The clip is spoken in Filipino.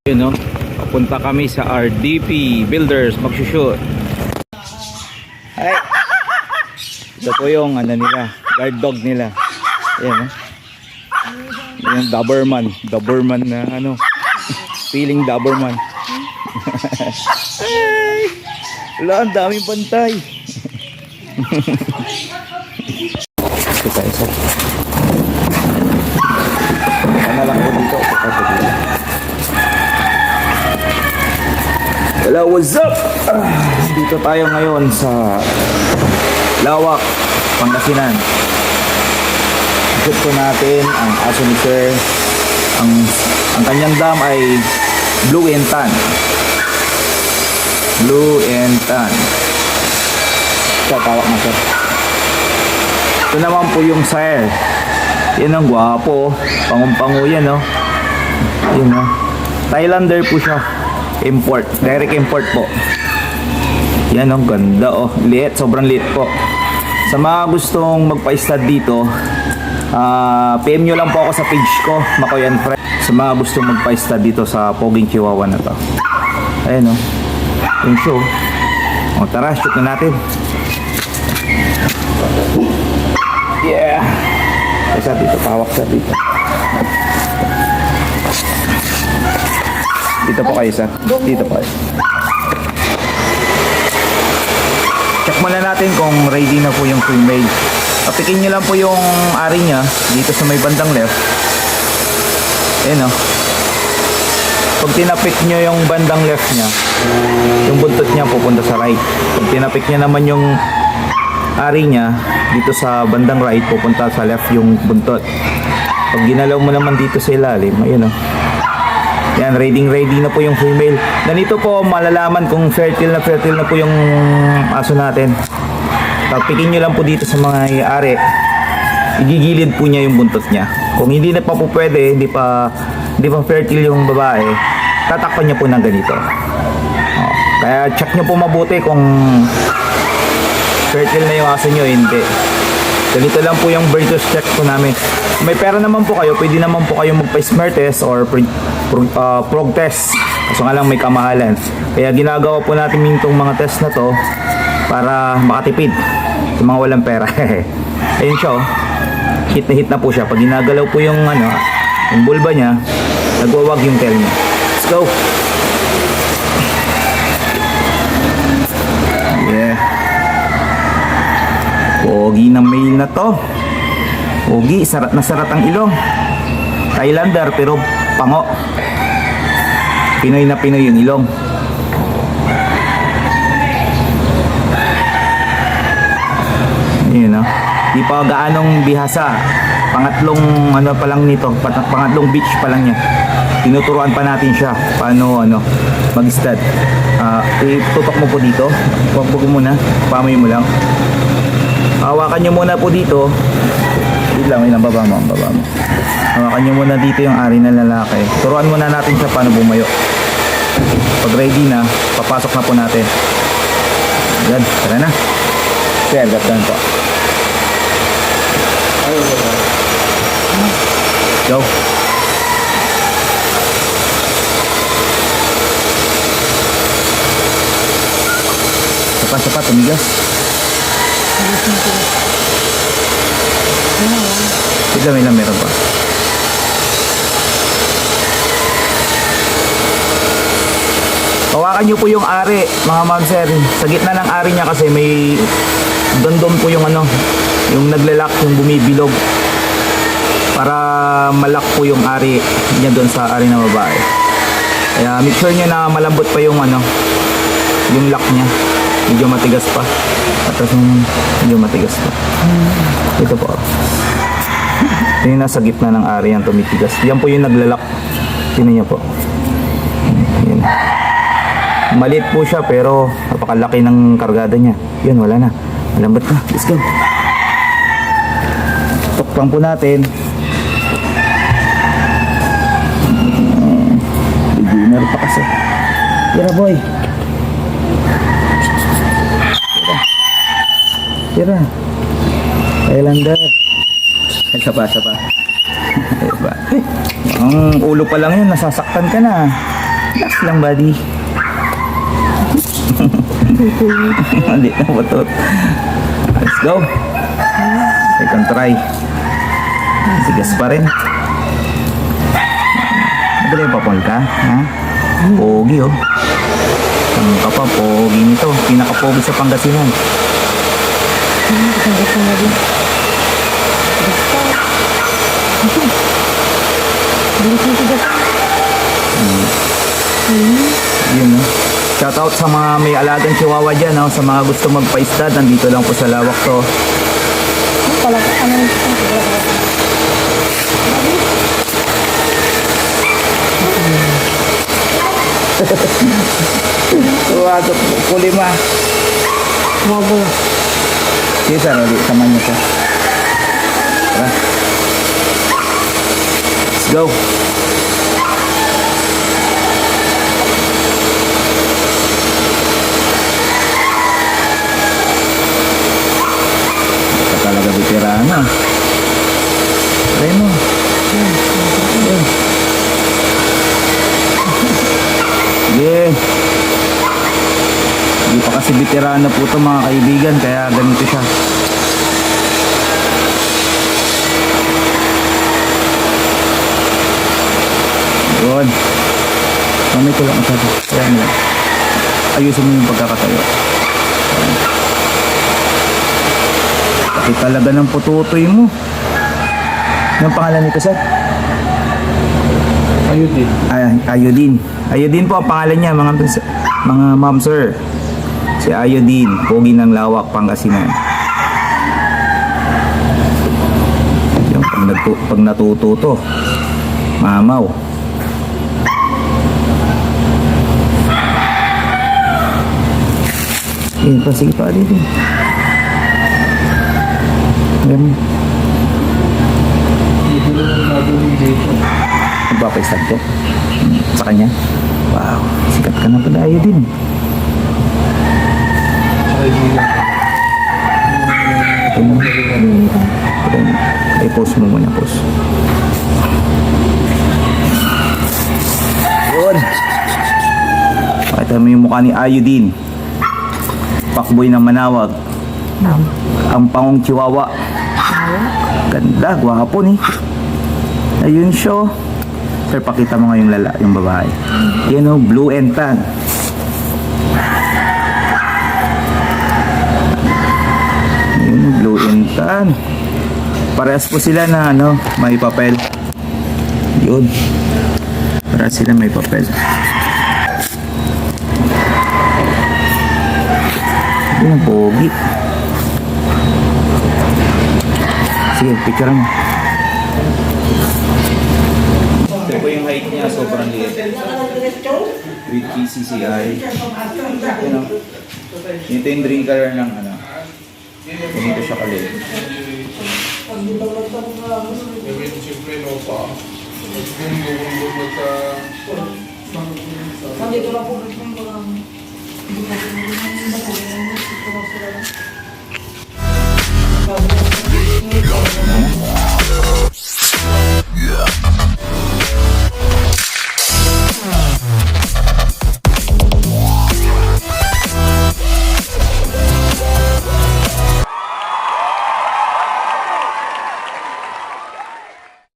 Yun, no? Papunta kami sa RDP Builders magsushoot. Ay! Ito po yung ano nila, guard dog nila. Ayan, no? Yung Doberman na ano, feeling Doberman. Ay! Wala, ang daming bantay. Isa. Ano lang po dito. Hello, what's up? Dito tayo ngayon sa Lawak, Pangasinan. Shoot po natin ang aso ni Sir. Ang kanyang dam ay Blue and Tan. Blue and Tan. Tawak na, Sir. Ito naman po yung Sire. Yan ang gwapo. Pangumpang yan, no? Yun, no? Thailander po siya. Import. Direct import po. Yan, ang ganda, oh. Liit. Sobrang liit po. Sa mga gustong magpa-stud dito, PM nyo lang po ako sa page ko, Makoy and Friends. Sa mga gustong magpa-stud dito sa Poging Chihuahua na to. Ayan, oh. Yung show. O, tara, shoot na natin. Yeah. Isa dito, pawak sa dito. Dito po kayo, Sir. Dito po kayo. Check muna natin kung ready na po yung female. Papikin nyo lang po yung ari niya dito sa may bandang left. Ayan, o. Pag tinapik nyo yung bandang left niya, yung buntot niya pupunta sa right. Pag tinapik nyo naman yung ari niya dito sa bandang right, pupunta sa left yung buntot. Pag ginalaw mo naman dito sa ilalim, ayun, o. Yan, ready na po yung female. Ganito po malalaman kung fertile na po yung aso natin. Pagpikin nyo lang po dito sa mga ari, igigilid po niya yung buntot niya. Kung hindi na pa po pwede, hindi pa fertile yung babae, tatakpan niya po ng ganito. Kaya check nyo po mabuti kung fertile na yung aso nyo, hindi. Ganito lang po yung Virtus check po namin. May pera naman po kayo, pwede naman po kayo magpa-smear test or prog test. Kaso nga lang may kamahalan. Kaya ginagawa po natin itong mga test na to para makatipid sa mga walang pera. Ayun siya, oh. Hit na po siya. Pag ginagalaw po yung ano, yung bulba niya, nagwawag yung tail niya. Let's go! Yeah. Pogi ng male na to. Pogi, sarat na sarat ang ilong. Thailander pero pango. Pinoy na Pinoy yung ilong. Yun, no? Di pa gaanong bihasa. Pangatlong ano pa lang nito, pangatlong beach pa lang niya. Tinuturuan pa natin siya paano mag-stud. Itutok mo po dito. Huwag muna, pamoy mo lang. Hawakan nyo muna po dito. Ilang baba mo. Hawakan nyo muna dito yung ari na lalaki. Turuan muna natin siya paano bumayo. Pag ready na, papasok na po natin. Yan, tara na. Sir, gatan po. Go. Sapa, tumigas. Tignan mo lang, meron pa. Hawakan nyo po yung ari, mga ma'am sir. Sa gitna ng ari niya kasi may dondom po yung yung naglalak, yung bumibilog. Para malak po yung ari niya doon sa ari na babae. Kaya make sure nyo na malambot pa yung yung lock niya. Medyo matigas pa. Tapos medyo matigas pa. Ito po. Ito yung nasa gitna ng ari yan, tumitigas. Yan po yung naglalak. Tingnan niyo po. Yan. Maliit po siya pero napakalaki ng kargada niya. Yun, wala na. Malambot na. Let's go. Tukpan po natin. Beginner pa kasi. Tira boy. Tira. Thailander. Sapa. Ang ulo pa lang yun, nasasaktan ka na. Relax lang, buddy. Mali na butot. Let's go. Second try. Tigas pa rin. Madali pa, Paul ka? Ha? Pogi, oh. Ang ka pa, pogi nito. Pinaka-pogi sa Pangasinan. Yun, no? Shoutout sa mga may alagang chihuahua dyan, no? Sa mga gusto magpa-isda, nandito lang po sa lawak to. Tuwagap po, kulima. Wabo. Sige, sir, ulit, samahan niyo siya. Tara. Let's go. Ito talaga veterana. Try mo. Sige. Hindi pa kasi veterana po ito mga kaibigan, kaya ganito siya. Good. Mamay ko lang masyado. Kaya mo lang. Ayusin mo yung pagkakatayo. Pati talaga ng pututoy mo. Anong pangalan nito, sir? Ayudin. Ayodin. Ayodin po ang pangalan niya, mga ma'am, sir. Si Ayodin, pogi ng Lawak, Pangasinan. Yung pag natututo, mamaw. Sige pa dito. Ayan. Dito lang nabuling dito. Magpapaistad ko. Sa kanya. Wow, sikat ka na pala, Ayodin. Kaibigan. I-post mo muna, post. Yun. Pakita mo yung mukha ni Ayodin. Pakboy ng Manawag. Ang pangong chihuahua. Ganda, gwapo ni. Ayun siya. Sir, pakita mo nga yung babae. Yan o, blue and tan. Yun, blue and tan. Parehas po sila na may papel. Yun. Parehas sila may papel. Yun ang pogi. Sige, picture mo. Ito po yung height niya, sobrang liit. With PCCI. Ito yung drinker ng ganito siya kaliit. Gawin siyempre no pa. Gumugong magka... Nandito lang po ng mga